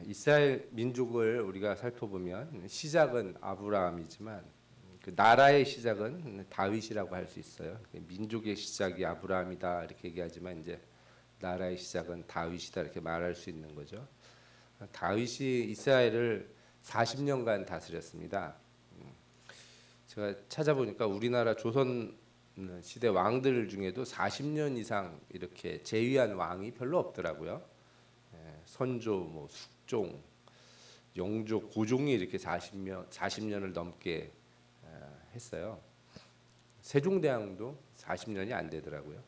이스라엘 민족을 우리가 살펴보면 시작은 아브라함이지만 그 나라의 시작은 다윗이라고 할 수 있어요. 민족의 시작이 아브라함이다 이렇게 얘기하지만 이제 나라의 시작은 다윗이다 이렇게 말할 수 있는 거죠. 다윗이 이스라엘을 40년간 다스렸습니다. 제가 찾아보니까 우리나라 조선 시대 왕들 중에도 40년 이상 이렇게 재위한 왕이 별로 없더라고요. 선조, 뭐 숙종, 영조, 고종이 이렇게 40년을 넘게 했어요. 세종대왕도 40년이 안 되더라고요.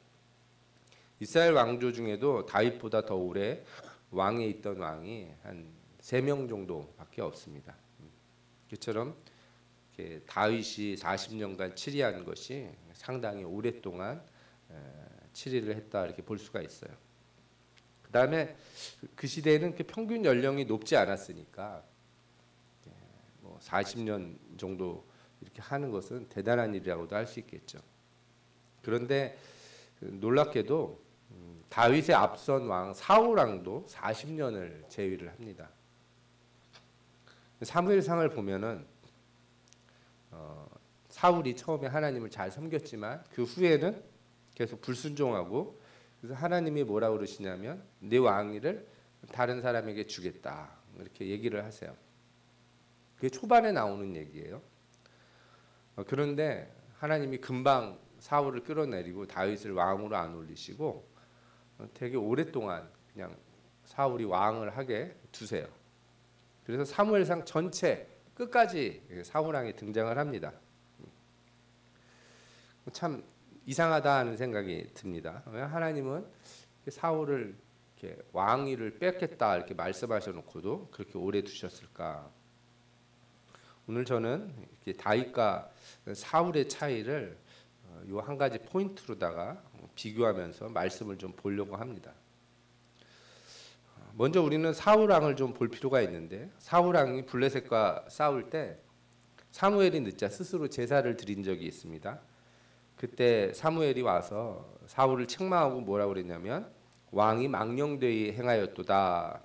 이스라엘 왕조 중에도 다윗보다 더 오래 왕에 있던 왕이 한 3명 정도밖에 없습니다. 이처럼 다윗이 40년간 치리한 것이 상당히 오랫동안 치리를 했다 이렇게 볼 수가 있어요. 그 다음에 그 시대에는 평균 연령이 높지 않았으니까 뭐 40년 정도 이렇게 하는 것은 대단한 일이라고도 할 수 있겠죠. 그런데 놀랍게도 다윗의 앞선 왕 사울 왕도 40년을 재위를 합니다. 사무엘상을 보면은 사울이 처음에 하나님을 잘 섬겼지만 그 후에는 계속 불순종하고, 그래서 하나님이 뭐라 그러시냐면 내 왕위를 다른 사람에게 주겠다 이렇게 얘기를 하세요. 그게 초반에 나오는 얘기예요. 그런데 하나님이 금방 사울을 끌어내리고 다윗을 왕으로 안 올리시고 되게 오랫동안 그냥 사울이 왕을 하게 두세요. 그래서 사무엘상 전체 끝까지 사울 왕이 등장을 합니다. 참 이상하다 하는 생각이 듭니다. 왜 하나님은 사울을 이렇게 왕위를 뺏겠다 이렇게 말씀하셔놓고도 그렇게 오래 두셨을까? 오늘 저는 이렇게 다윗과 사울의 차이를 요 한 가지 포인트로다가 비교하면서 말씀을 좀 보려고 합니다. 먼저 우리는 사울 왕을 좀 볼 필요가 있는데, 사울 왕이 블레셋과 싸울 때 사무엘이 늦자 스스로 제사를 드린 적이 있습니다. 그때 사무엘이 와서 사울을 책망하고 뭐라고 그랬냐면 왕이 망령되이 행하였도다.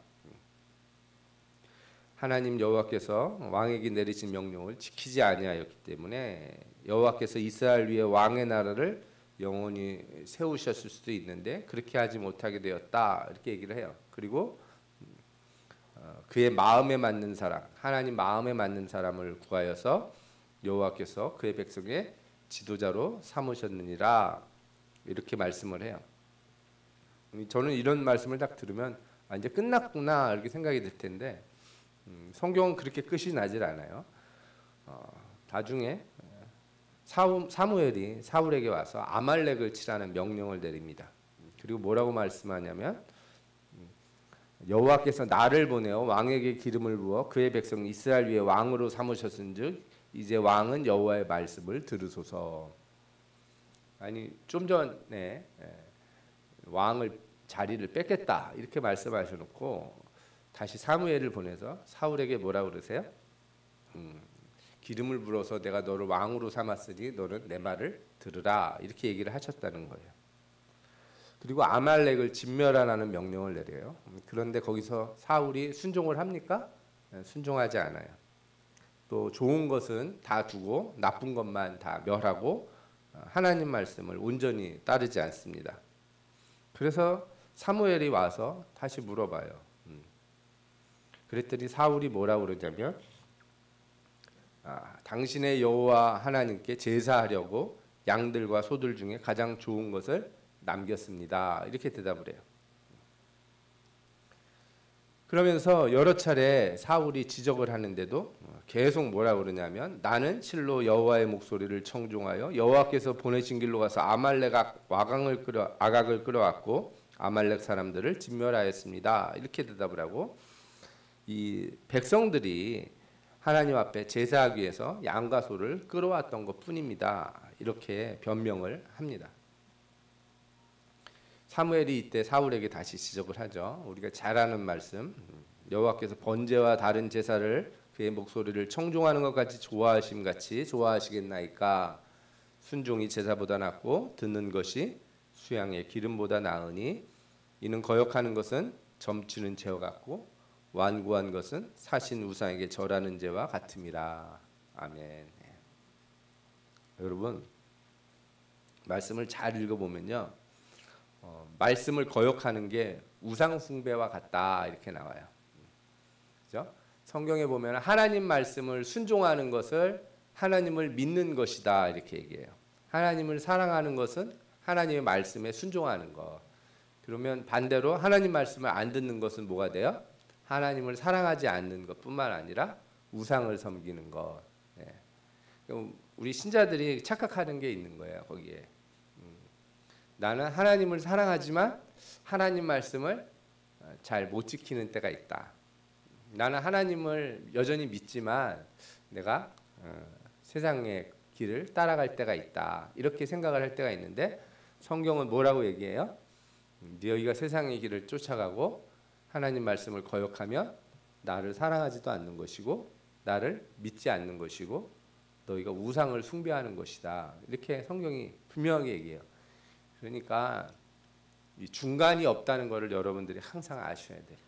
하나님 여호와께서 왕에게 내리신 명령을 지키지 아니하였기 때문에 여호와께서 이스라엘 위에 왕의 나라를 영원히 세우셨을 수도 있는데 그렇게 하지 못하게 되었다 이렇게 얘기를 해요. 그리고 그의 마음에 맞는 사람, 하나님 마음에 맞는 사람을 구하여서 여호와께서 그의 백성의 지도자로 삼으셨느니라 이렇게 말씀을 해요. 저는 이런 말씀을 딱 들으면 이제 끝났구나 이렇게 생각이 들 텐데 성경은 그렇게 끝이 나질 않아요. 나중에 사무엘이 사울에게 와서 아말렉을 치라는 명령을 내립니다. 그리고 뭐라고 말씀하냐면 여호와께서 나를 보내어 왕에게 기름을 부어 그의 백성 이스라엘 위에 왕으로 삼으셨은즉 이제 왕은 여호와의 말씀을 들으소서. 아니 좀 전에 왕을 자리를 뺏겠다 이렇게 말씀하셔놓고 다시 사무엘을 보내서 사울에게 뭐라 그러세요? 기름을 불어서 내가 너를 왕으로 삼았으니 너는 내 말을 들으라 이렇게 얘기를 하셨다는 거예요. 그리고 아말렉을 진멸하라는 명령을 내려요. 그런데 거기서 사울이 순종을 합니까? 순종하지 않아요. 또 좋은 것은 다 두고 나쁜 것만 다 멸하고 하나님 말씀을 온전히 따르지 않습니다. 그래서 사무엘이 와서 다시 물어봐요. 그랬더니 사울이 뭐라고 그러냐면 당신의 여호와 하나님께 제사하려고 양들과 소들 중에 가장 좋은 것을 남겼습니다. 이렇게 대답을 해요. 그러면서 여러 차례 사울이 지적을 하는데도 계속 뭐라고 그러냐면 나는 실로 여호와의 목소리를 청종하여 여호와께서 보내신 길로 가서 아말렉 아각을 끌어왔고 아말렉 사람들을 진멸하였습니다. 이렇게 대답을 하고 이 백성들이 하나님 앞에 제사하기 위해서 양과 소를 끌어왔던 것뿐입니다. 이렇게 변명을 합니다. 사무엘이 이때 사울에게 다시 지적을 하죠. 우리가 잘 아는 말씀, 여호와께서 번제와 다른 제사를 그의 목소리를 청종하는 것 같이 좋아하심 같이 좋아하시겠나이까. 순종이 제사보다 낫고 듣는 것이 수양의 기름보다 나으니 이는 거역하는 것은 점치는 죄와 같고 완고한 것은 사신 우상에게 절하는 죄와 같음이라. 아멘. 여러분 말씀을 잘 읽어보면요, 말씀을 거역하는 게 우상 숭배와 같다 이렇게 나와요. 그죠? 성경에 보면 하나님 말씀을 순종하는 것을 하나님을 믿는 것이다 이렇게 얘기해요. 하나님을 사랑하는 것은 하나님의 말씀에 순종하는 것. 그러면 반대로 하나님 말씀을 안 듣는 것은 뭐가 돼요? 하나님을 사랑하지 않는 것뿐만 아니라 우상을 섬기는 것. 예. 우리 신자들이 착각하는 게 있는 거예요. 거기에 나는 하나님을 사랑하지만 하나님 말씀을 잘 못 지키는 때가 있다. 나는 하나님을 여전히 믿지만 내가 세상의 길을 따라갈 때가 있다. 이렇게 생각을 할 때가 있는데 성경은 뭐라고 얘기해요? 너희가 세상의 길을 쫓아가고 하나님 말씀을 거역하면 나를 사랑하지도 않는 것이고 나를 믿지 않는 것이고 너희가 우상을 숭배하는 것이다. 이렇게 성경이 분명하게 얘기해요. 그러니까 이 중간이 없다는 것을 여러분들이 항상 아셔야 돼요.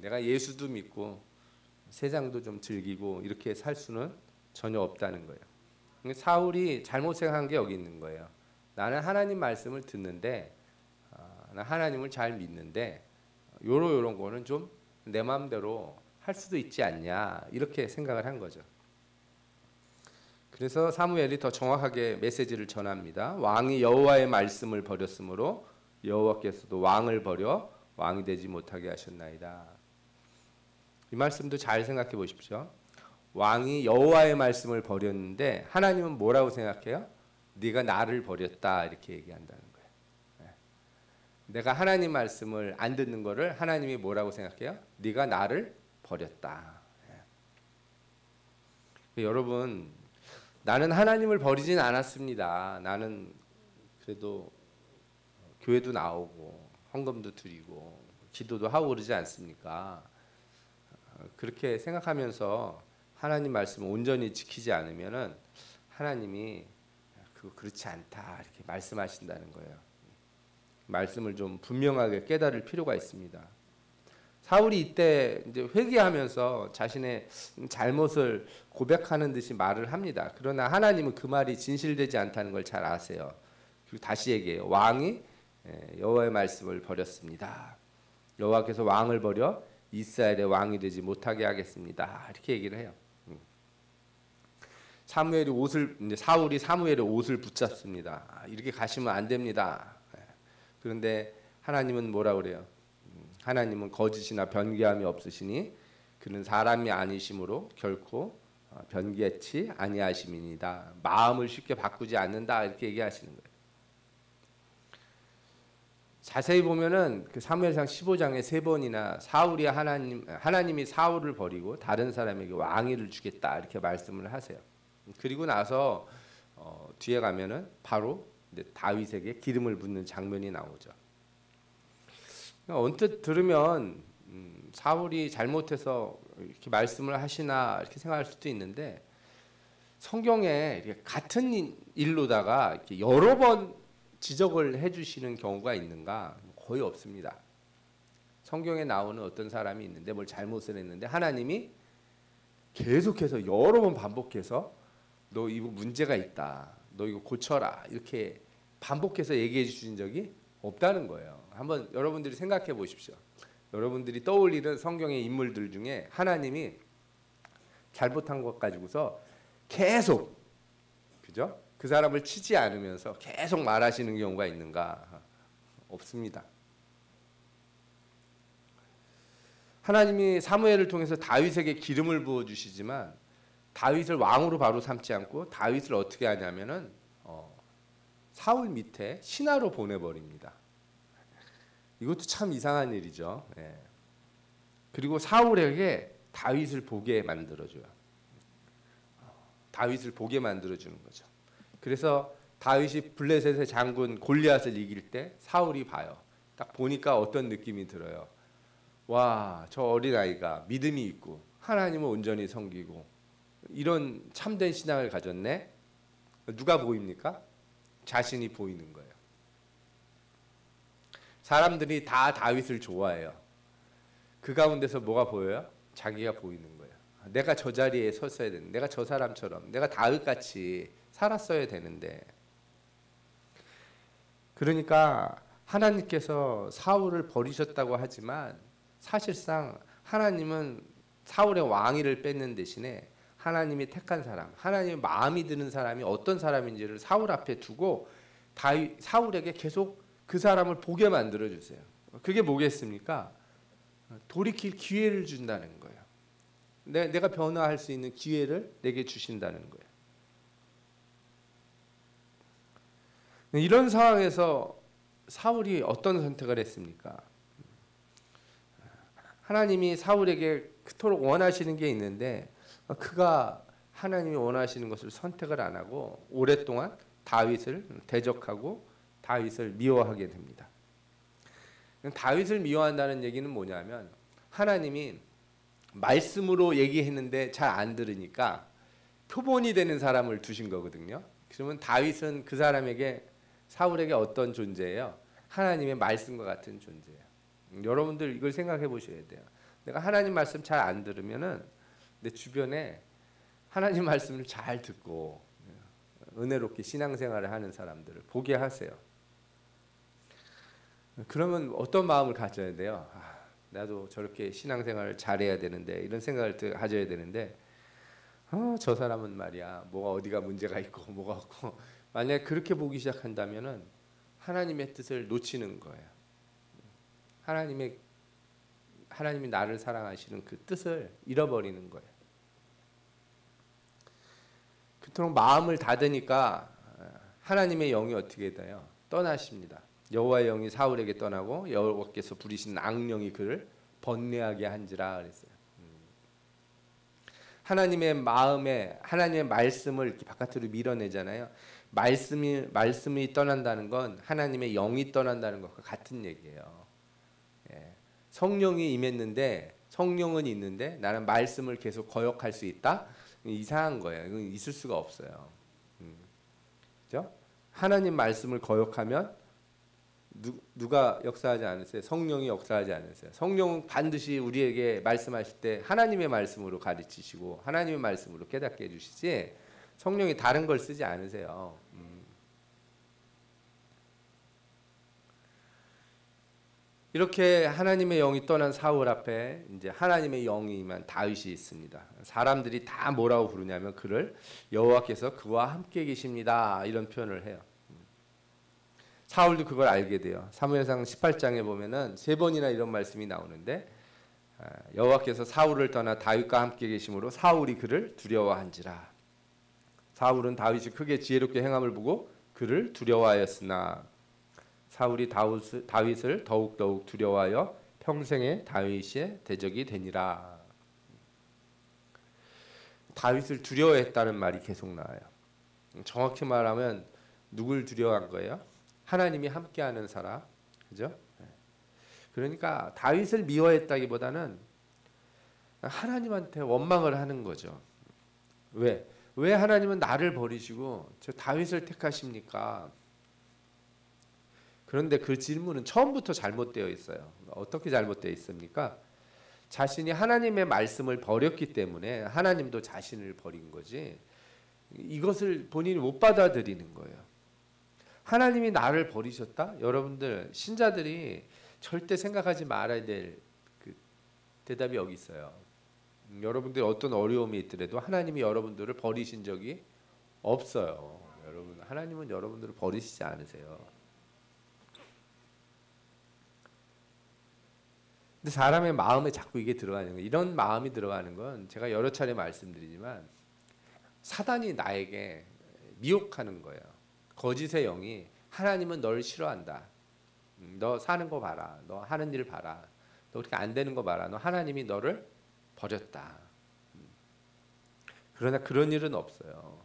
내가 예수도 믿고 세상도 좀 즐기고 이렇게 살 수는 전혀 없다는 거예요. 사울이 잘못 생각한 게 여기 있는 거예요. 나는 하나님 말씀을 듣는데 나 하나님을 잘 믿는데 요런 거는 좀 내 마음대로 할 수도 있지 않냐 이렇게 생각을 한 거죠. 그래서 사무엘이 더 정확하게 메시지를 전합니다. 왕이 여호와의 말씀을 버렸으므로 여호와께서도 왕을 버려 왕이 되지 못하게 하셨나이다. 이 말씀도 잘 생각해 보십시오. 왕이 여호와의 말씀을 버렸는데 하나님은 뭐라고 생각해요? 네가 나를 버렸다 이렇게 얘기한다는 거예요. 내가 하나님 말씀을 안 듣는 거를 하나님이 뭐라고 생각해요? 네가 나를 버렸다. 여러분 나는 하나님을 버리진 않았습니다. 나는 그래도 교회도 나오고 헌금도 드리고 기도도 하고 그러지 않습니까? 그렇게 생각하면서 하나님 말씀을 온전히 지키지 않으면은 하나님이 그거 그렇지 않다 이렇게 말씀하신다는 거예요. 말씀을 좀 분명하게 깨달을 필요가 있습니다. 사울이 이때 이제 회개하면서 자신의 잘못을 고백하는 듯이 말을 합니다. 그러나 하나님은 그 말이 진실되지 않다는 걸 잘 아세요. 그리고 다시 얘기해요. 왕이 여호와의 말씀을 버렸습니다. 여호와께서 왕을 버려 이스라엘의 왕이 되지 못하게 하겠습니다. 이렇게 얘기를 해요. 사울이 사무엘의 옷을 붙잡습니다. 이렇게 가시면 안 됩니다. 그런데 하나님은 뭐라 그래요? 하나님은 거짓이나 변개함이 없으시니 그는 사람이 아니심으로 결코 변개치 아니하심이니이다. 마음을 쉽게 바꾸지 않는다 이렇게 얘기하시는 거예요. 자세히 보면은 그 사무엘상 15장에 3번이나 사울이 하나님이 사울을 버리고 다른 사람에게 왕위를 주겠다 이렇게 말씀을 하세요. 그리고 나서 뒤에 가면은 바로 다윗에게 기름을 붓는 장면이 나오죠. 언뜻 들으면 사울이 잘못해서 이렇게 말씀을 하시나 이렇게 생각할 수도 있는데 성경에 이렇게 같은 일로다가 이렇게 여러 번 지적을 해주시는 경우가 있는가? 거의 없습니다. 성경에 나오는 어떤 사람이 있는데 뭘 잘못을 했는데 하나님이 계속해서 여러 번 반복해서 너 이거 문제가 있다. 너 이거 고쳐라. 이렇게 반복해서 얘기해 주신 적이 없다는 거예요. 한번 여러분들이 생각해 보십시오. 여러분들이 떠올리는 성경의 인물들 중에 하나님이 잘못한 것 가지고서 계속 그죠? 그 사람을 치지 않으면서 계속 말하시는 경우가 있는가? 없습니다. 하나님이 사무엘을 통해서 다윗에게 기름을 부어 주시지만 다윗을 왕으로 바로 삼지 않고 다윗을 어떻게 하냐면은 사울 밑에 신하로 보내버립니다. 이것도 참 이상한 일이죠. 예. 그리고 사울에게 다윗을 보게 만들어줘요. 다윗을 보게 만들어주는 거죠. 그래서 다윗이 블레셋의 장군 골리앗을 이길 때 사울이 봐요. 딱 보니까 어떤 느낌이 들어요. 와, 저 어린아이가 믿음이 있고 하나님을 온전히 섬기고 이런 참된 신앙을 가졌네. 누가 보입니까? 자신이 보이는 거예요. 사람들이 다 다윗을 좋아해요. 그 가운데서 뭐가 보여요? 자기가 보이는 거예요. 내가 저 자리에 섰어야 되는데, 내가 저 사람처럼, 내가 다윗같이 살았어야 되는데. 그러니까 하나님께서 사울을 버리셨다고 하지만 사실상 하나님은 사울의 왕위를 뺏는 대신에 하나님이 택한 사람, 하나님의 마음이 드는 사람이 어떤 사람인지를 사울 앞에 두고 사울에게 계속 그 사람을 보게 만들어 주세요. 그게 뭐겠습니까? 돌이킬 기회를 준다는 거예요. 내가 변화할 수 있는 기회를 내게 주신다는 거예요. 이런 상황에서 사울이 어떤 선택을 했습니까? 하나님이 사울에게 그토록 원하시는 게 있는데 그가 하나님이 원하시는 것을 선택을 안 하고 오랫동안 다윗을 대적하고 다윗을 미워하게 됩니다. 다윗을 미워한다는 얘기는 뭐냐면 하나님이 말씀으로 얘기했는데 잘 안 들으니까 표본이 되는 사람을 두신 거거든요. 그러면 다윗은 그 사람에게 사울에게 어떤 존재예요? 하나님의 말씀과 같은 존재예요. 여러분들 이걸 생각해 보셔야 돼요. 내가 하나님 말씀 잘 안 들으면은 내 주변에 하나님 말씀을 잘 듣고 은혜롭게 신앙생활을 하는 사람들을 보게 하세요. 그러면 어떤 마음을 가져야 돼요? 나도 저렇게 신앙생활을 잘해야 되는데 이런 생각을 가져야 되는데 저 사람은 말이야 뭐가 어디가 문제가 있고 뭐가 없고 만약에 그렇게 보기 시작한다면은 하나님의 뜻을 놓치는 거예요. 하나님이 나를 사랑하시는 그 뜻을 잃어버리는 거예요. 그토록 마음을 닫으니까 하나님의 영이 어떻게 돼요? 떠나십니다. 여호와의 영이 사울에게 떠나고 여호와께서 부리신 악령이 그를 번뇌하게 한지라 그랬어요. 하나님의 마음에 하나님의 말씀을 이렇게 바깥으로 밀어내잖아요. 말씀이 떠난다는 건 하나님의 영이 떠난다는 것과 같은 얘기예요. 성령이 임했는데 성령은 있는데 나는 말씀을 계속 거역할 수 있다? 이상한 거예요. 이건 있을 수가 없어요. 그렇죠? 하나님 말씀을 거역하면 누가 역사하지 않으세요? 성령이 역사하지 않으세요. 성령은 반드시 우리에게 말씀하실 때 하나님의 말씀으로 가르치시고 하나님의 말씀으로 깨닫게 해주시지 성령이 다른 걸 쓰지 않으세요. 이렇게 하나님의 영이 떠난 사울 앞에 이제 하나님의 영이 임한 다윗이 있습니다. 사람들이 다 뭐라고 부르냐면 그를 여호와께서 그와 함께 계십니다. 이런 표현을 해요. 사울도 그걸 알게 돼요. 사무엘상 18장에 보면은 3번이나 이런 말씀이 나오는데 여호와께서 사울을 떠나 다윗과 함께 계심으로 사울이 그를 두려워한지라. 사울은 다윗이 크게 지혜롭게 행함을 보고 그를 두려워하였으나 사울이 다윗을 더욱더욱 두려워하여 평생에 다윗의 대적이 되니라. 다윗을 두려워했다는 말이 계속 나와요. 정확히 말하면 누굴 두려워한 거예요? 하나님이 함께하는 사람, 그죠? 그러니까 다윗을 미워했다기보다는 하나님한테 원망을 하는 거죠. 왜 하나님은 나를 버리시고 저 다윗을 택하십니까? 그런데 그 질문은 처음부터 잘못되어 있어요. 어떻게 잘못되어 있습니까? 자신이 하나님의 말씀을 버렸기 때문에 하나님도 자신을 버린 거지. 이것을 본인이 못 받아들이는 거예요. 하나님이 나를 버리셨다? 여러분들 신자들이 절대 생각하지 말아야 될 그 대답이 여기 있어요. 여러분들이 어떤 어려움이 있더라도 하나님이 여러분들을 버리신 적이 없어요. 여러분, 하나님은 여러분들을 버리시지 않으세요. 근데 사람의 마음에 자꾸 이게 들어가는 거예요. 이런 마음이 들어가는 건 제가 여러 차례 말씀드리지만 사단이 나에게 미혹하는 거예요. 거짓의 영이 하나님은 너를 싫어한다. 너 사는 거 봐라. 너 하는 일 봐라. 너 그렇게 안 되는 거 봐라. 너 하나님이 너를 버렸다. 그러나 그런 일은 없어요.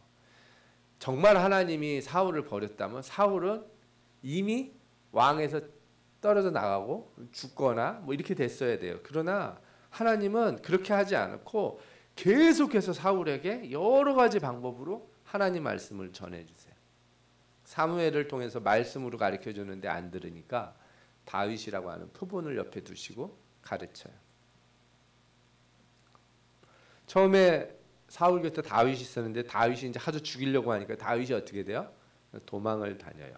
정말 하나님이 사울을 버렸다면 사울은 이미 왕에서 떨어져 나가고 죽거나 뭐 이렇게 됐어야 돼요. 그러나 하나님은 그렇게 하지 않고 계속해서 사울에게 여러 가지 방법으로 하나님 말씀을 전해주세요. 사무엘을 통해서 말씀으로 가르쳐 주는데 안 들으니까 다윗이라고 하는 표본을 옆에 두시고 가르쳐요. 처음에 사울 곁에 다윗이 있었는데 다윗이 이제 하도 죽이려고 하니까 다윗이 어떻게 돼요? 도망을 다녀요.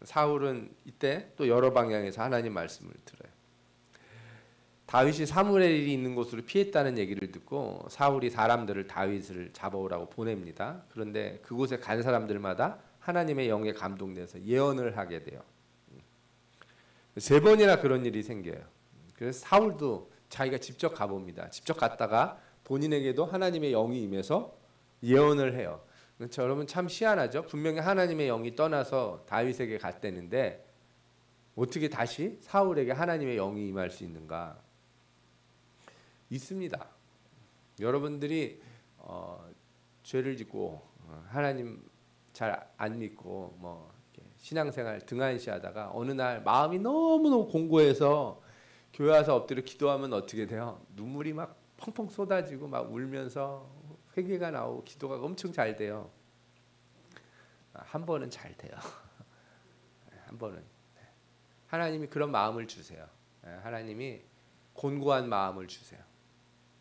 사울은 이때 또 여러 방향에서 하나님 말씀을 들어요. 다윗이 사무엘이 있는 곳으로 피했다는 얘기를 듣고 사울이 사람들을 다윗을 잡아오라고 보냅니다. 그런데 그곳에 간 사람들마다 하나님의 영에 감동돼서 예언을 하게 돼요. 3번이나 그런 일이 생겨요. 그래서 사울도 자기가 직접 가봅니다. 직접 갔다가 본인에게도 하나님의 영이 임해서 예언을 해요. 그렇죠? 여러분 참 희한하죠. 분명히 하나님의 영이 떠나서 다윗에게 갔다는데 어떻게 다시 사울에게 하나님의 영이 임할 수 있는가? 있습니다. 여러분들이 죄를 짓고 하나님 잘 안 믿고 뭐 신앙생활 등한시하다가 어느 날 마음이 너무너무 공고해서 교회 와서 엎드려 기도하면 어떻게 돼요? 눈물이 막 펑펑 쏟아지고 막 울면서 회개가 나오고 기도가 엄청 잘 돼요. 한 번은 잘 돼요. 한 번은 하나님이 그런 마음을 주세요. 하나님이 곤고한 마음을 주세요.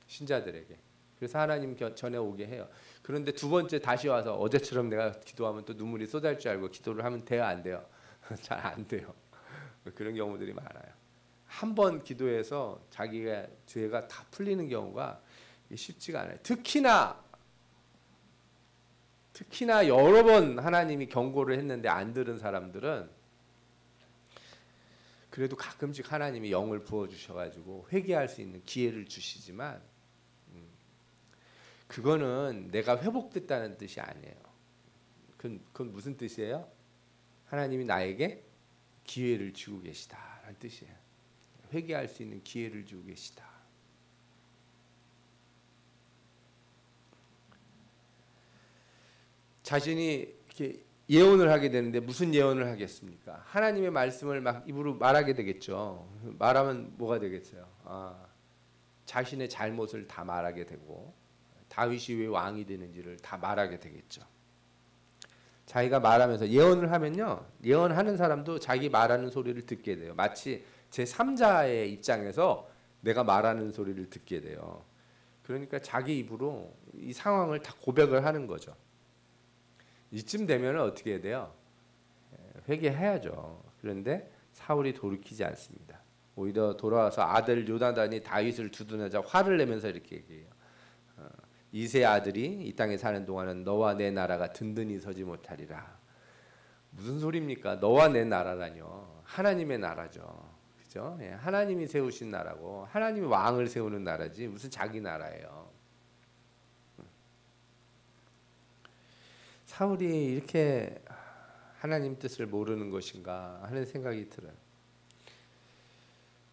신자들에게. 그래서 하나님 전에 오게 해요. 그런데 2번째 다시 와서 어제처럼 내가 기도하면 또 눈물이 쏟아질 줄 알고 기도를 하면 돼요, 안 돼요? 잘 안 돼요. 그런 경우들이 많아요. 한 번 기도해서 자기가 죄가 다 풀리는 경우가 쉽지가 않아요. 특히나 여러 번 하나님이 경고를 했는데 안 들은 사람들은 그래도 가끔씩 하나님이 영을 부어주셔가지고 회개할 수 있는 기회를 주시지만 그거는 내가 회복됐다는 뜻이 아니에요. 그건 무슨 뜻이에요? 하나님이 나에게 기회를 주고 계시다라는 뜻이에요. 회개할 수 있는 기회를 주고 계시다. 자신이 이렇게 예언을 하게 되는데 무슨 예언을 하겠습니까? 하나님의 말씀을 막 입으로 말하게 되겠죠. 말하면 뭐가 되겠어요? 자신의 잘못을 다 말하게 되고 다윗이 왜 왕이 되는지를 다 말하게 되겠죠. 자기가 말하면서 예언을 하면요, 예언하는 사람도 자기 말하는 소리를 듣게 돼요. 마치 제3자의 입장에서 내가 말하는 소리를 듣게 돼요. 그러니까 자기 입으로 이 상황을 다 고백을 하는 거죠. 이쯤 되면 어떻게 해야 돼요? 회개해야죠. 그런데 사울이 돌이키지 않습니다. 오히려 돌아와서 아들 요나단이 다윗을 두둔하자 화를 내면서 이렇게 얘기해요. 이세 아들이 이 땅에 사는 동안은 너와 내 나라가 든든히 서지 못하리라. 무슨 소리입니까? 너와 내 나라라뇨. 하나님의 나라죠. 그죠? 예, 하나님이 세우신 나라고 하나님이 왕을 세우는 나라지 무슨 자기 나라예요. 사울이 이렇게 하나님 뜻을 모르는 것인가 하는 생각이 들어요.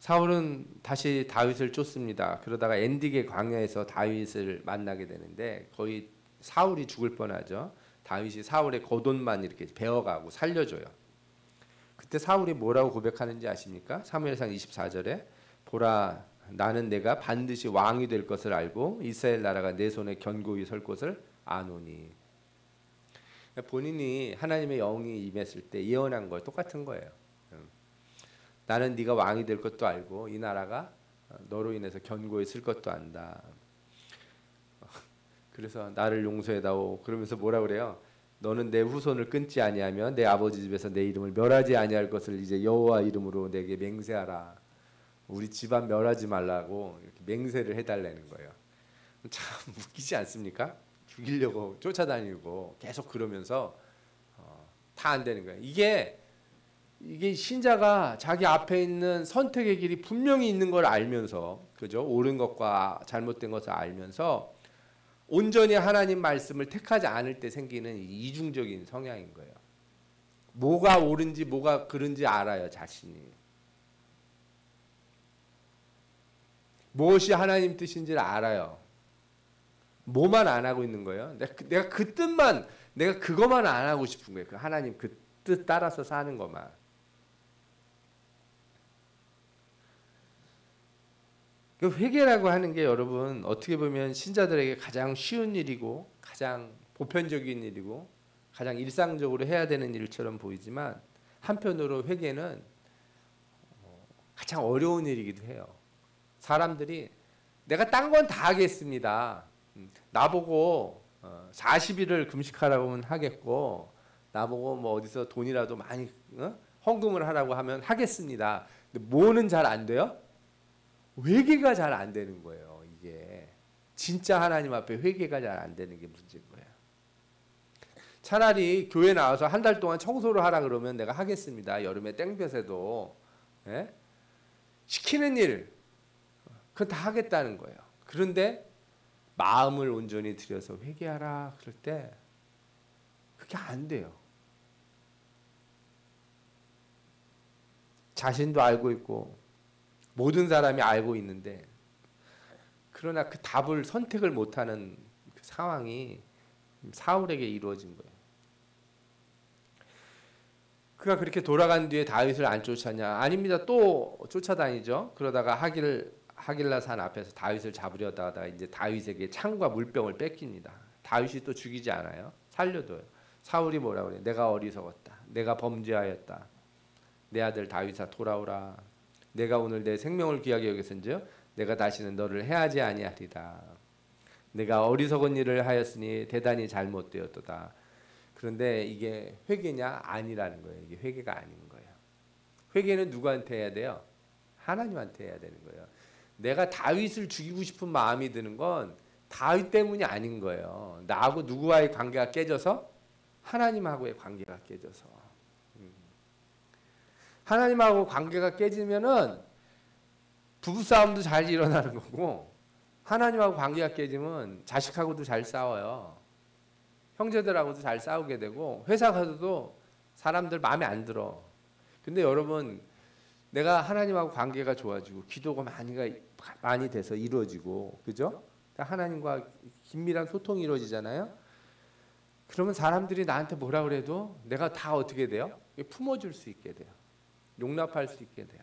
사울은 다시 다윗을 쫓습니다. 그러다가 엔디게 광야에서 다윗을 만나게 되는데 거의 사울이 죽을 뻔하죠. 다윗이 사울의 겉옷만 이렇게 베어가고 살려줘요. 그때 사울이 뭐라고 고백하는지 아십니까? 사무엘상 24절에 보라 나는 내가 반드시 왕이 될 것을 알고 이스라엘 나라가 내 손에 견고히 설 것을 아노니. 본인이 하나님의 영이 임했을 때 예언한 거 똑같은 거예요. 나는 네가 왕이 될 것도 알고 이 나라가 너로 인해서 견고히 쓸 것도 안다. 그래서 나를 용서해다오. 그러면서 뭐라 그래요? 너는 내 후손을 끊지 아니하면 내 아버지 집에서 내 이름을 멸하지 아니할 것을 이제 여호와 이름으로 내게 맹세하라. 우리 집안 멸하지 말라고 이렇게 맹세를 해달라는 거예요. 참 웃기지 않습니까? 죽이려고 쫓아다니고 계속 그러면서 다 안 되는 거예요. 이게 신자가 자기 앞에 있는 선택의 길이 분명히 있는 걸 알면서, 그죠? 옳은 것과 잘못된 것을 알면서 온전히 하나님 말씀을 택하지 않을 때 생기는 이중적인 성향인 거예요. 뭐가 옳은지 뭐가 그른지 알아요, 자신이. 무엇이 하나님 뜻인지를 알아요. 뭐만 안 하고 있는 거예요. 내가 그 뜻만, 내가 그것만 안 하고 싶은 거예요. 그 하나님 그 뜻 따라서 사는 것만. 그 회개라고 하는 게 여러분 어떻게 보면 신자들에게 가장 쉬운 일이고 가장 보편적인 일이고 가장 일상적으로 해야 되는 일처럼 보이지만 한편으로 회개는 가장 어려운 일이기도 해요. 사람들이 내가 딴 건 다 하겠습니다. 나보고 40일을 금식하라고는 하겠고, 나보고 뭐 어디서 돈이라도 많이 헌금을 하라고 하면 하겠습니다. 근데 뭐는 잘 안 돼요? 회개가 잘 안 되는 거예요. 이게 진짜 하나님 앞에 회개가 잘 안 되는 게 문제인 거예요. 차라리 교회 나와서 한 달 동안 청소를 하라 그러면 내가 하겠습니다. 여름에 땡볕에도. 예? 시키는 일 그건 다 하겠다는 거예요. 그런데 마음을 온전히 들여서 회개하라 그럴 때 그게 안 돼요. 자신도 알고 있고 모든 사람이 알고 있는데, 그러나 그 답을 선택을 못하는 그 상황이 사울에게 이루어진 거예요. 그가 그렇게 돌아간 뒤에 다윗을 안 쫓았냐? 아닙니다. 또 쫓아다니죠. 그러다가 하길라 산 앞에서 다윗을 잡으려다가 이제 다윗에게 창과 물병을 뺏깁니다. 다윗이 또 죽이지 않아요. 살려둬요. 사울이 뭐라 그래? 내가 어리석었다. 내가 범죄하였다. 내 아들 다윗아 돌아오라. 내가 오늘 내 생명을 귀하게 여겼은즉 내가 다시는 너를 해하지 아니하리라. 내가 어리석은 일을 하였으니 대단히 잘못되었도다. 그런데 이게 회개냐? 아니라는 거예요. 이게 회개가 아닌 거예요. 회개는 누구한테 해야 돼요? 하나님한테 해야 되는 거예요. 내가 다윗을 죽이고 싶은 마음이 드는 건 다윗 때문이 아닌 거예요. 나하고 누구와의 관계가 깨져서? 하나님하고의 관계가 깨져서. 하나님하고 관계가 깨지면은 부부싸움도 잘 일어나는 거고, 하나님하고 관계가 깨지면 자식하고도 잘 싸워요. 형제들하고도 잘 싸우게 되고, 회사 가서도 사람들 마음에 안 들어. 근데 여러분, 내가 하나님하고 관계가 좋아지고 기도가 많이 돼서 이루어지고, 그죠? 하나님과 긴밀한 소통이 이루어지잖아요. 그러면 사람들이 나한테 뭐라 그래도 내가 다 어떻게 돼요? 품어줄 수 있게 돼요. 용납할 수 있게 돼요.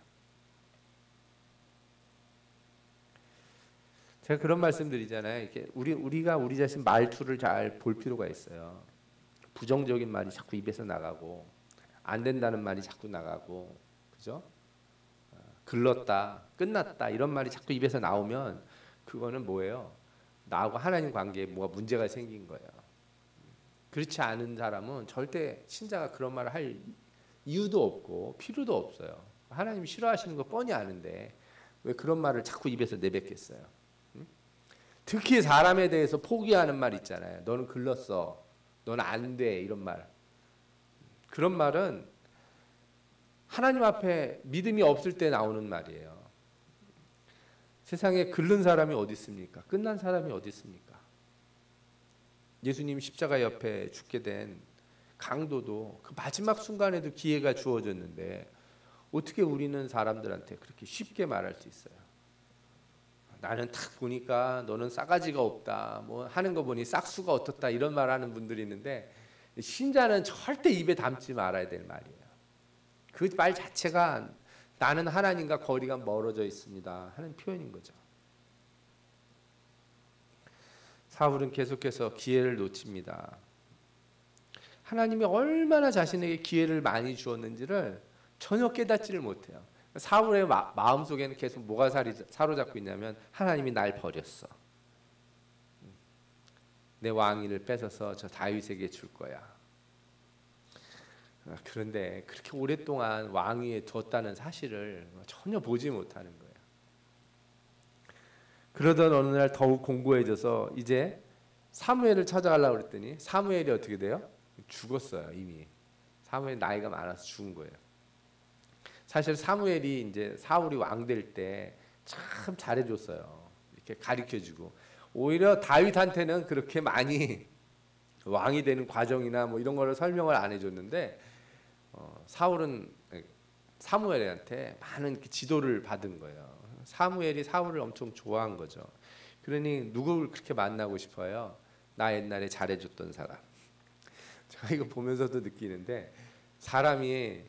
제가 그런 말씀드리잖아요. 이렇게 우리가 우리 자신 말투를 잘 볼 필요가 있어요. 부정적인 말이 자꾸 입에서 나가고, 안 된다는 말이 자꾸 나가고, 그죠? 글렀다, 끝났다 이런 말이 자꾸 입에서 나오면 그거는 뭐예요? 나하고 하나님 관계에 뭐가 문제가 생긴 거예요. 그렇지 않은 사람은 절대 신자가 그런 말을 할 이유도 없고 필요도 없어요. 하나님이 싫어하시는 거 뻔히 아는데 왜 그런 말을 자꾸 입에서 내뱉겠어요? 특히 사람에 대해서 포기하는 말 있잖아요. 너는 글렀어, 너는 안 돼, 이런 말. 그런 말은 하나님 앞에 믿음이 없을 때 나오는 말이에요. 세상에 글른 사람이 어디 있습니까? 끝난 사람이 어디 있습니까? 예수님 십자가 옆에 죽게 된 강도도 그 마지막 순간에도 기회가 주어졌는데 어떻게 우리는 사람들한테 그렇게 쉽게 말할 수 있어요? 나는 딱 보니까 너는 싸가지가 없다, 뭐 하는 거 보니 싹수가 어떻다, 이런 말하는 분들이 있는데, 신자는 절대 입에 담지 말아야 될 말이에요. 그 말 자체가 나는 하나님과 거리가 멀어져 있습니다 하는 표현인 거죠. 사울은 계속해서 기회를 놓칩니다. 하나님이 얼마나 자신에게 기회를 많이 주었는지를 전혀 깨닫지를 못해요. 사울의 마음속에는 계속 뭐가 사로잡고 있냐면, 하나님이 날 버렸어. 내 왕위를 뺏어서 저 다윗에게 줄 거야. 그런데 그렇게 오랫동안 왕위에 뒀다는 사실을 전혀 보지 못하는 거예요. 그러던 어느 날 더욱 공고해져서 이제 사무엘을 찾아가려고 그랬더니 사무엘이 어떻게 돼요? 죽었어요. 이미 사무엘 나이가 많아서 죽은 거예요. 사실 사무엘이 이제 사울이 왕 될 때 참 잘해줬어요. 이렇게 가르쳐주고, 오히려 다윗한테는 그렇게 많이 왕이 되는 과정이나 뭐 이런 거를 설명을 안 해줬는데, 사울은 사무엘한테 많은 지도를 받은 거예요. 사무엘이 사울을 엄청 좋아한 거죠. 그러니 누구를 그렇게 만나고 싶어요? 나 옛날에 잘해줬던 사람. 제가 이거 보면서도 느끼는데, 사람이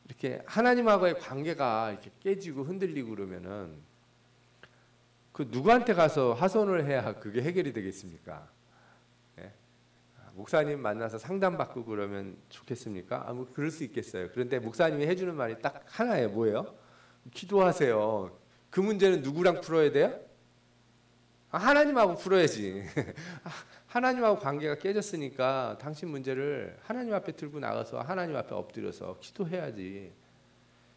이렇게 하나님하고의 관계가 이렇게 깨지고 흔들리고 그러면은 그 누구한테 가서 하소연을 해야 그게 해결이 되겠습니까? 예? 목사님 만나서 상담받고 그러면 좋겠습니까? 뭐 그럴 수 있겠어요. 그런데 목사님이 해주는 말이 딱 하나예요. 뭐예요? 기도하세요. 그 문제는 누구랑 풀어야 돼요? 하나님하고 풀어야지. 하나님하고 관계가 깨졌으니까 당신 문제를 하나님 앞에 들고 나가서 하나님 앞에 엎드려서 기도해야지.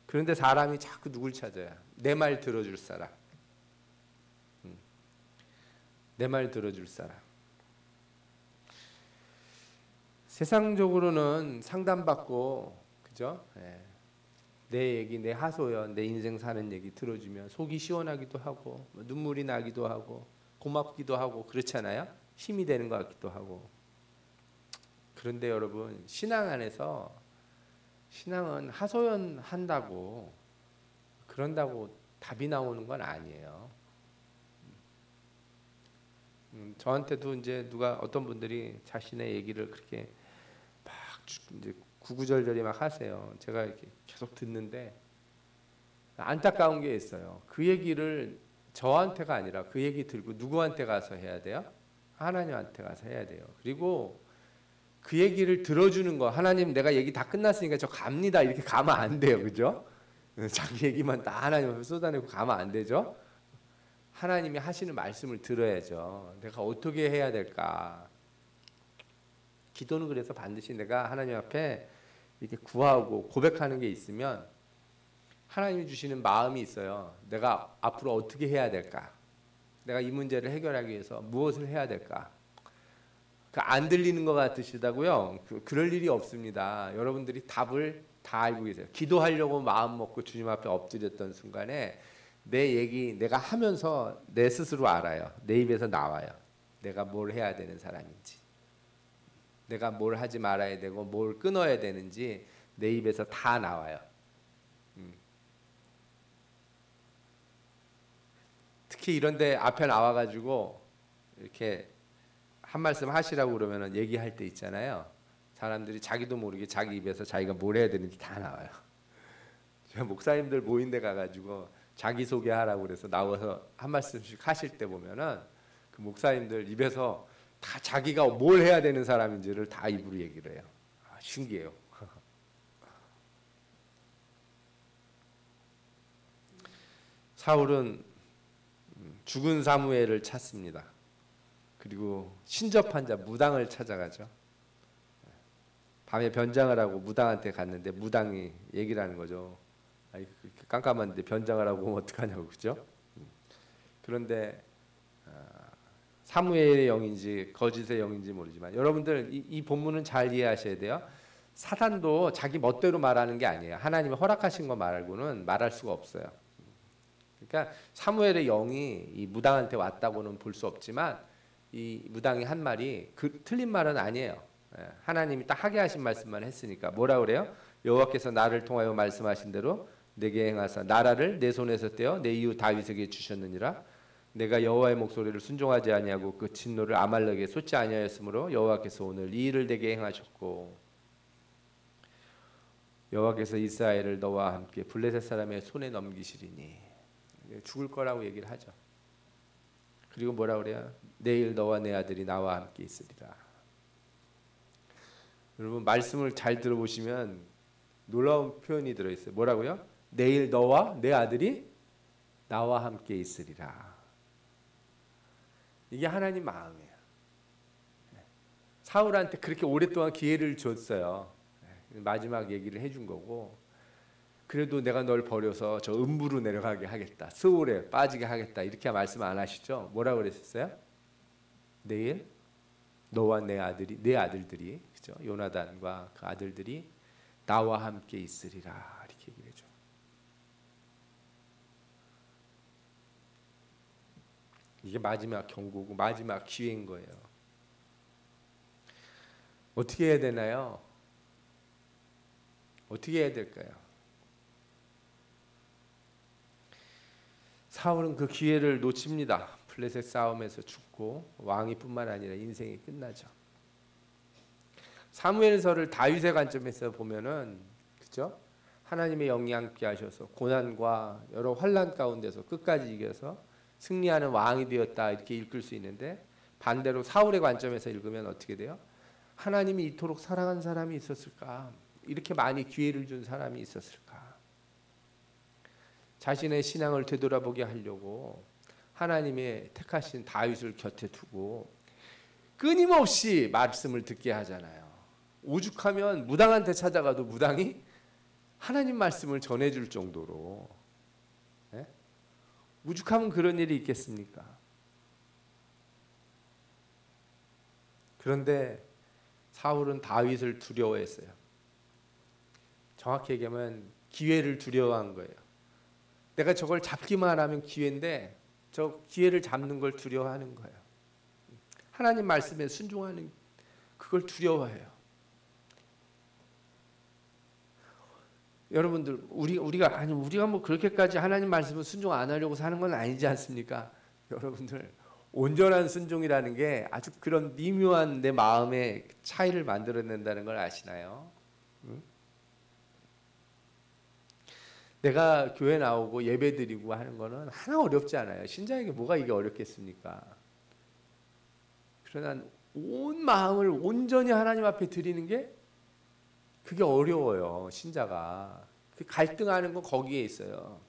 그런데 사람이 자꾸 누굴 찾아야? 내 말 들어줄 사람. 내 말 들어줄 사람. 세상적으로는 상담받고, 그죠? 예. 내 얘기, 내 하소연, 내 인생 사는 얘기 들어주면 속이 시원하기도 하고 눈물이 나기도 하고 고맙기도 하고 그렇잖아요. 힘이 되는 것 같기도 하고. 그런데 여러분, 신앙 안에서 신앙은 하소연 한다고 그런다고 답이 나오는 건 아니에요. 저한테도 이제 누가 어떤 분들이 자신의 얘기를 그렇게 막 이제 구구절절히 막 하세요. 제가 이렇게 계속 듣는데 안타까운 게 있어요. 그 얘기를 저한테가 아니라 그 얘기 들고 누구한테 가서 해야 돼요? 하나님한테 가서 해야 돼요. 그리고 그 얘기를 들어주는 거, 하나님 내가 얘기 다 끝났으니까 저 갑니다, 이렇게 가면 안 돼요. 그죠? 자기 얘기만 다 하나님 앞에 쏟아내고 가면 안 되죠. 하나님이 하시는 말씀을 들어야죠. 내가 어떻게 해야 될까? 기도는 그래서 반드시 내가 하나님 앞에 이렇게 구하고 고백하는 게 있으면 하나님이 주시는 마음이 있어요. 내가 앞으로 어떻게 해야 될까? 내가 이 문제를 해결하기 위해서 무엇을 해야 될까? 안 들리는 것 같으시다고요? 그럴 일이 없습니다. 여러분들이 답을 다 알고 계세요. 기도하려고 마음 먹고 주님 앞에 엎드렸던 순간에 내 얘기 내가 하면서 내 스스로 알아요. 내 입에서 나와요. 내가 뭘 해야 되는 사람인지, 내가 뭘 하지 말아야 되고 뭘 끊어야 되는지 내 입에서 다 나와요. 특히 이런데 앞에 나와가지고 이렇게 한 말씀 하시라고 그러면은 얘기할 때 있잖아요. 사람들이 자기도 모르게 자기 입에서 자기가 뭘 해야 되는지 다 나와요. 제가 목사님들 모인 데 가가지고 자기 소개하라고 그래서 나와서 한 말씀씩 하실 때 보면은 그 목사님들 입에서 다 자기가 뭘 해야 되는 사람인지를 다 입으로 얘기를 해요. 신기해요. 사울은 죽은 사무엘을 찾습니다. 그리고 신접한 자 무당을 찾아가죠. 밤에 변장을 하고 무당한테 갔는데 무당이 얘기를 하는 거죠. 아이, 깜깜한데 변장을 하고 오면 어떡하냐고, 그죠? 그런데 사무엘의 영인지 거짓의 영인지 모르지만 여러분들 이 본문은 잘 이해하셔야 돼요. 사단도 자기 멋대로 말하는 게 아니에요. 하나님이 허락하신 거 말고는 말할 수가 없어요. 그러니까 사무엘의 영이 이 무당한테 왔다고는 볼 수 없지만 이 무당이 한 말이 틀린 말은 아니에요. 하나님이 딱 하게 하신 말씀만 했으니까. 뭐라 그래요? 여호와께서 나를 통하여 말씀하신 대로 내게 행하사 나라를 내 손에서 떼어 내 이웃 다윗에게 주셨느니라. 내가 여호와의 목소리를 순종하지 아니하고 그 진노를 아말렉에 쏟지 아니하였으므로 여호와께서 오늘 이 일을 내게 행하셨고 여호와께서 이스라엘을 너와 함께 블레셋 사람의 손에 넘기시리니. 죽을 거라고 얘기를 하죠. 그리고 뭐라 그래요? 내일 너와 내 아들이 나와 함께 있으리라. 여러분 말씀을 잘 들어보시면 놀라운 표현이 들어있어요. 뭐라고요? 내일 너와 내 아들이 나와 함께 있으리라. 이게 하나님 마음이에요. 사울한테 그렇게 오랫동안 기회를 줬어요. 마지막 얘기를 해준 거고, 그래도 내가 널 버려서 저 음부로 내려가게 하겠다, 스올에 빠지게 하겠다, 이렇게 말씀 안 하시죠? 뭐라고 그랬었어요? 내일 너와 내 아들들이, 그죠? 요나단과 그 아들들이 나와 함께 있으리라, 이렇게 얘기를 해줘. 이게 마지막 경고고 마지막 기회인 거예요. 어떻게 해야 되나요? 어떻게 해야 될까요? 사울은 그 기회를 놓칩니다. 블레셋 싸움에서 죽고 왕이 뿐만 아니라 인생이 끝나죠. 사무엘서를 다윗의 관점에서 보면은, 그죠? 하나님의 영이 함께 하셔서 고난과 여러 환난 가운데서 끝까지 이겨서 승리하는 왕이 되었다, 이렇게 읽을 수 있는데, 반대로 사울의 관점에서 읽으면 어떻게 돼요? 하나님이 이토록 사랑한 사람이 있었을까? 이렇게 많이 기회를 준 사람이 있었을까? 자신의 신앙을 되돌아보게 하려고 하나님의 택하신 다윗을 곁에 두고 끊임없이 말씀을 듣게 하잖아요. 오죽하면 무당한테 찾아가도 무당이 하나님 말씀을 전해줄 정도로, 예? 오죽하면 그런 일이 있겠습니까? 그런데 사울은 다윗을 두려워했어요. 정확히 얘기하면 기회를 두려워한 거예요. 내가 저걸 잡기만 하면 기회인데 저 기회를 잡는 걸 두려워하는 거예요. 하나님 말씀에 순종하는 그걸 두려워해요. 여러분들 우리가 뭐 그렇게까지 하나님 말씀을 순종 안 하려고 사는 건 아니지 않습니까? 여러분들 온전한 순종이라는 게 아주 그런 미묘한 내 마음의 차이를 만들어낸다는 걸 아시나요? 응? 내가 교회 나오고 예배 드리고 하는 거는 하나 어렵지 않아요. 신자에게 뭐가 이게 어렵겠습니까? 그러나 온 마음을 온전히 하나님 앞에 드리는 게 그게 어려워요. 신자가. 갈등하는 건 거기에 있어요.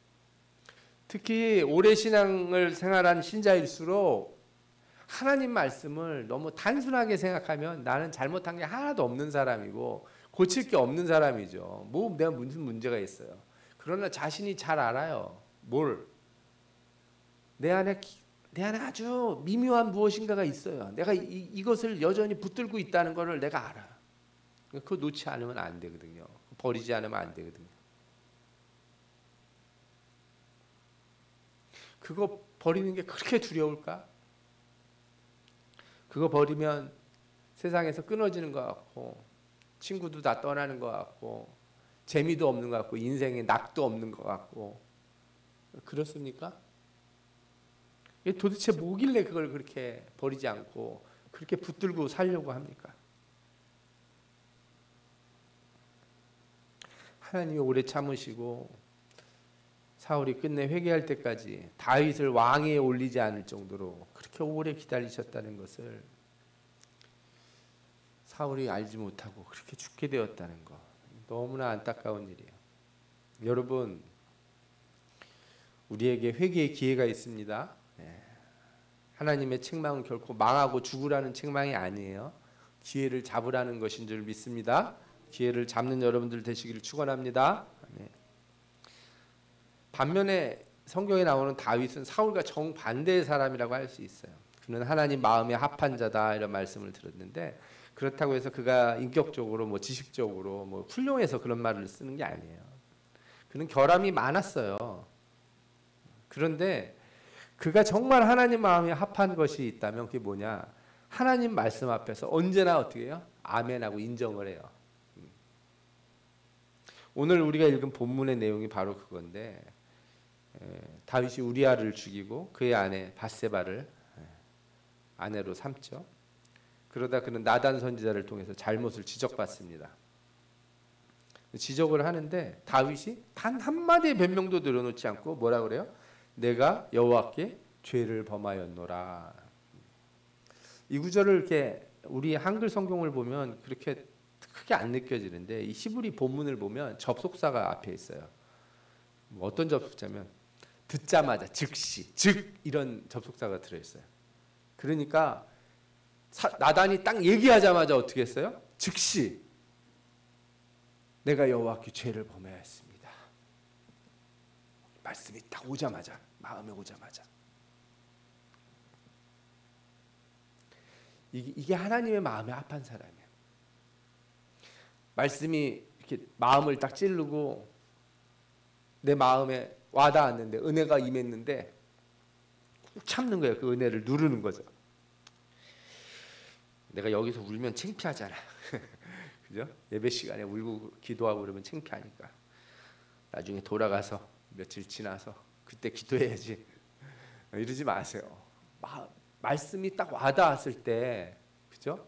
특히 오래 신앙을 생활한 신자일수록 하나님 말씀을 너무 단순하게 생각하면 나는 잘못한 게 하나도 없는 사람이고 고칠 게 없는 사람이죠. 뭐 내가 무슨 문제가 있어요. 그러나 자신이 잘 알아요. 뭘? 내 안에 아주 미묘한 무엇인가가 있어요. 내가 이것을 여전히 붙들고 있다는 것을 내가 알아. 그거 놓지 않으면 안 되거든요. 버리지 않으면 안 되거든요. 그거 버리는 게 그렇게 두려울까? 그거 버리면 세상에서 끊어지는 것 같고 친구도 다 떠나는 것 같고 재미도 없는 것 같고 인생에 낙도 없는 것 같고 그렇습니까? 도대체 뭐길래 그걸 그렇게 버리지 않고 그렇게 붙들고 살려고 합니까? 하나님이 오래 참으시고 사울이 끝내 회개할 때까지 다윗을 왕위에 올리지 않을 정도로 그렇게 오래 기다리셨다는 것을 사울이 알지 못하고 그렇게 죽게 되었다는 것, 너무나 안타까운 일이에요. 여러분, 우리에게 회개의 기회가 있습니다. 하나님의 책망은 결코 망하고 죽으라는 책망이 아니에요. 기회를 잡으라는 것인 줄 믿습니다. 기회를 잡는 여러분들 되시기를 축원합니다. 반면에 성경에 나오는 다윗은 사울과 정반대의 사람이라고 할 수 있어요. 그는 하나님 마음에 합한 자다 이런 말씀을 들었는데 그렇다고 해서 그가 인격적으로 뭐 지식적으로 뭐 훌륭해서 그런 말을 쓰는 게 아니에요. 그는 결함이 많았어요. 그런데 그가 정말 하나님 마음에 합한 것이 있다면 그게 뭐냐? 하나님 말씀 앞에서 언제나 어떻게 해요? 아멘하고 인정을 해요. 오늘 우리가 읽은 본문의 내용이 바로 그건데 다윗이 우리아를 죽이고 그의 아내 밧세바를 아내로 삼죠. 그러다 그는 나단 선지자를 통해서 잘못을 지적받습니다. 지적을 하는데 다윗이 단 한마디의 변명도 늘어놓지 않고 뭐라 그래요? 내가 여호와께 죄를 범하였노라. 이 구절을 이렇게 우리 한글 성경을 보면 그렇게 크게 안 느껴지는데 이 히브리 본문을 보면 접속사가 앞에 있어요. 어떤 접속사면 듣자마자 즉시, 즉 이런 접속사가 들어있어요. 그러니까 나단이 딱 얘기하자마자 어떻게 했어요? 즉시 내가 여호와께 죄를 범하였습니다. 말씀이 딱 오자마자, 마음에 오자마자. 이게 하나님의 마음에 합한 사람이에요. 말씀이 이렇게 마음을 딱 찌르고 내 마음에 와닿았는데 은혜가 임했는데 꾹 참는 거예요. 그 은혜를 누르는 거죠. 내가 여기서 울면 창피하잖아. 그죠? 예배 시간에 울고 기도하고 그러면 창피하니까 나중에 돌아가서 며칠 지나서 그때 기도해야지. 이러지 마세요. 말씀이 딱 와닿았을 때, 그죠?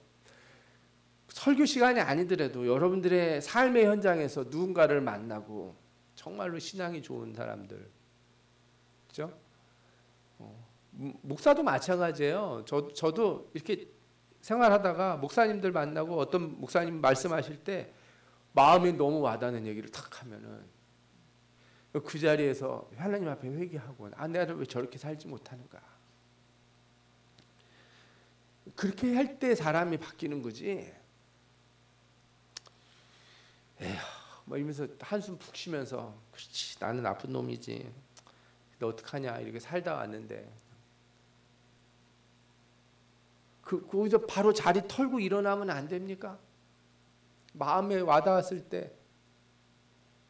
설교 시간이 아니더라도 여러분들의 삶의 현장에서 누군가를 만나고 정말로 신앙이 좋은 사람들, 그죠? 목사도 마찬가지예요. 저도 이렇게 생활하다가 목사님들 만나고 어떤 목사님 말씀하실 때 마음에 너무 와닿는 얘기를 탁 하면은 그 자리에서 하나님 앞에 회개하고 내가 왜 저렇게 살지 못하는가. 그렇게 할 때 사람이 바뀌는 거지. 에휴, 뭐 이러면서 한숨 푹 쉬면서 그렇지 나는 나쁜 놈이지. 너 어떡하냐 이렇게 살다 왔는데 거기서 바로 자리 털고 일어나면 안 됩니까? 마음에 와닿았을 때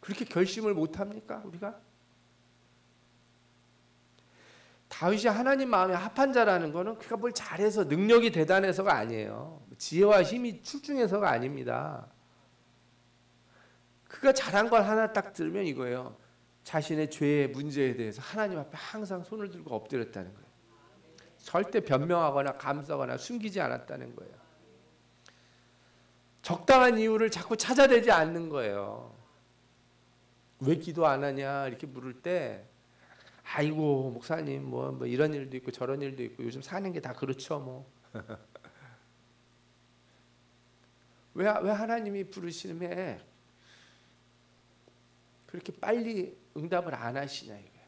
그렇게 결심을 못 합니까 우리가? 다윗이 하나님 마음에 합한 자라는 것은 그가 뭘 잘해서 능력이 대단해서가 아니에요. 지혜와 힘이 출중해서가 아닙니다. 그가 잘한 걸 하나 딱 들으면 이거예요. 자신의 죄의 문제에 대해서 하나님 앞에 항상 손을 들고 엎드렸다는 거예요. 절대 변명하거나 감싸거나 숨기지 않았다는 거예요. 적당한 이유를 자꾸 찾아내지 않는 거예요. 왜 기도 안 하냐 이렇게 물을 때 아이고 목사님 뭐 이런 일도 있고 저런 일도 있고 요즘 사는 게 다 그렇죠 뭐. 왜 하나님이 부르심에 그렇게 빨리 응답을 안 하시냐 이거예요.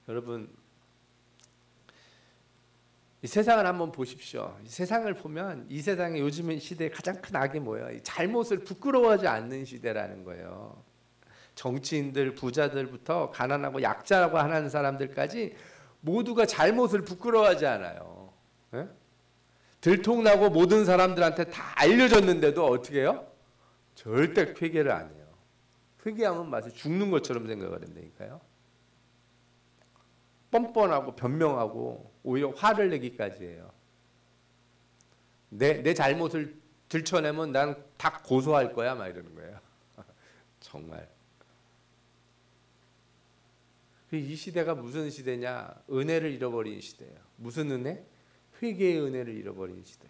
여러분 이 세상을 한번 보십시오. 이 세상을 보면 이 세상에 요즘 시대의 가장 큰 악이 뭐예요? 이 잘못을 부끄러워하지 않는 시대라는 거예요. 정치인들, 부자들부터 가난하고 약자라고 하는 사람들까지 모두가 잘못을 부끄러워하지 않아요. 네? 들통나고 모든 사람들한테 다 알려졌는데도 어떻게 해요? 절대 회개를 안 해요. 회개하면 마치 죽는 것처럼 생각을 한다니까요. 뻔뻔하고 변명하고 오히려 화를 내기까지 해요. 내 잘못을 들춰내면 난 다 고소할 거야 막 이러는 거예요. 정말. 이 시대가 무슨 시대냐? 은혜를 잃어버린 시대예요. 무슨 은혜? 회개의 은혜를 잃어버린 시대.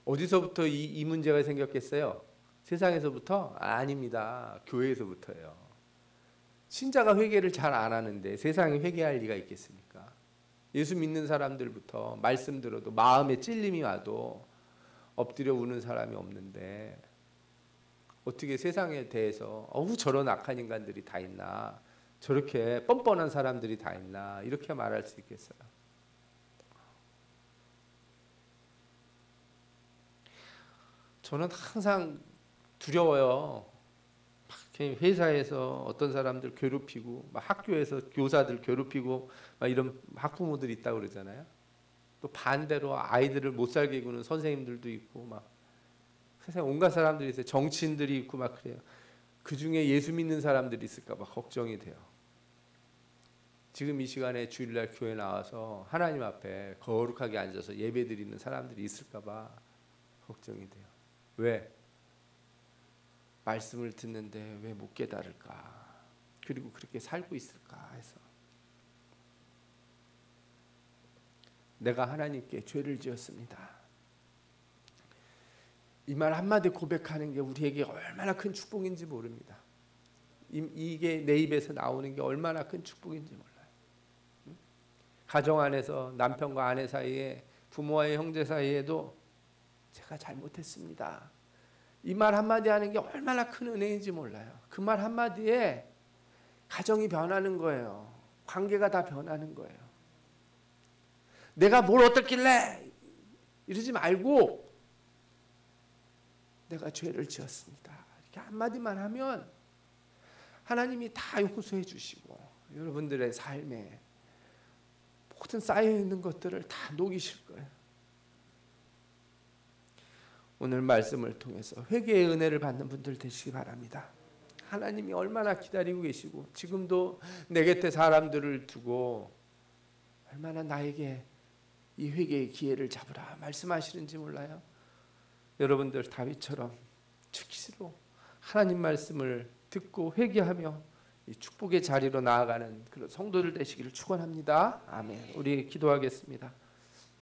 어디서부터 이 문제가 생겼겠어요? 세상에서부터? 아닙니다. 교회에서부터예요. 신자가 회개를 잘 안 하는데 세상에 회개할 리가 있겠습니까? 예수 믿는 사람들부터 말씀 들어도 마음에 찔림이 와도 엎드려 우는 사람이 없는데 어떻게 세상에 대해서 저런 악한 인간들이 다 있나, 저렇게 뻔뻔한 사람들이 다 있나 이렇게 말할 수 있겠어요? 저는 항상 두려워요. 회사에서 어떤 사람들 괴롭히고 막 학교에서 교사들 괴롭히고 막 이런 학부모들이 있다고 그러잖아요. 또 반대로 아이들을 못 살게 구는 선생님들도 있고 막 세상에 온갖 사람들이 있어요. 정치인들이 있고 막 그래요. 그중에 예수 믿는 사람들이 있을까 봐 걱정이 돼요. 지금 이 시간에 주일날 교회 나와서 하나님 앞에 거룩하게 앉아서 예배 드리는 사람들이 있을까 봐 걱정이 돼요. 왜? 말씀을 듣는데 왜 못 깨달을까? 그리고 그렇게 살고 있을까 해서. 내가 하나님께 죄를 지었습니다. 이 말 한마디 고백하는 게 우리에게 얼마나 큰 축복인지 모릅니다. 이게 내 입에서 나오는 게 얼마나 큰 축복인지 몰라요. 가정 안에서 남편과 아내 사이에, 부모와의 형제 사이에도 제가 잘못했습니다. 이 말 한마디 하는 게 얼마나 큰 은혜인지 몰라요. 그 말 한마디에 가정이 변하는 거예요. 관계가 다 변하는 거예요. 내가 뭘 어떻길래 이러지 말고 내가 죄를 지었습니다. 이렇게 한마디만 하면 하나님이 다 용서해 주시고 여러분들의 삶에 모든 쌓여있는 것들을 다 녹이실 거예요. 오늘 말씀을 통해서 회개의 은혜를 받는 분들 되시기 바랍니다. 하나님이 얼마나 기다리고 계시고 지금도 내 곁에 사람들을 두고 얼마나 나에게 이 회개의 기회를 잡으라 말씀하시는지 몰라요. 여러분들 다윗처럼 즉시로 하나님 말씀을 듣고 회개하며 이 축복의 자리로 나아가는 그런 성도들 되시기를 축원합니다. 아멘. 우리 기도하겠습니다.